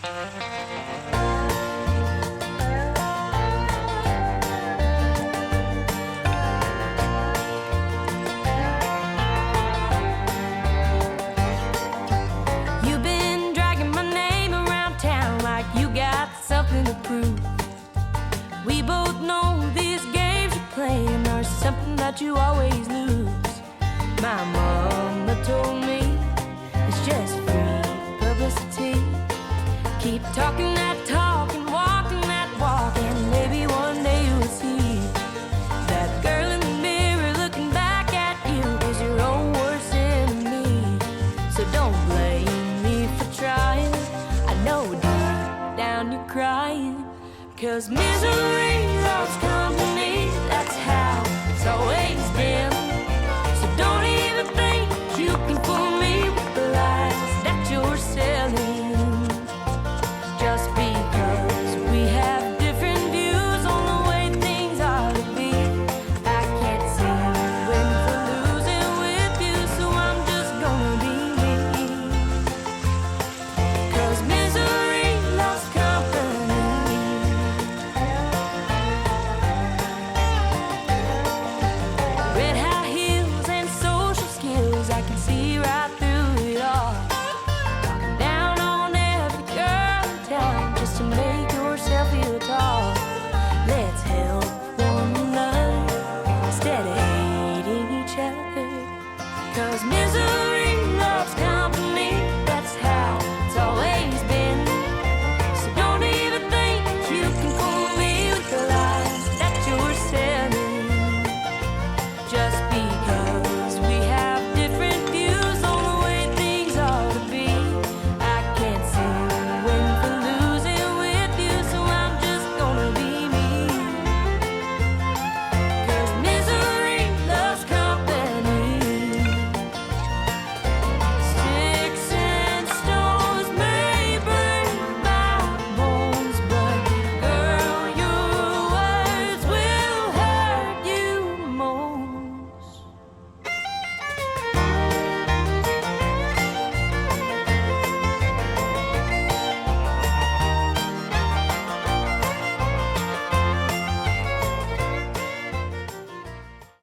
You've been dragging my name around town like you got something to prove. We both know these games you're playing are something that you always lose. My mama told me it's just free publicity. Keep talking that talk and walking that walk, and maybe one day you'll see that girl in the mirror looking back at you is your own worst enemy. So don't blame me for trying. I know deep down you're crying, 'cause misery loves company. That's how it's always been.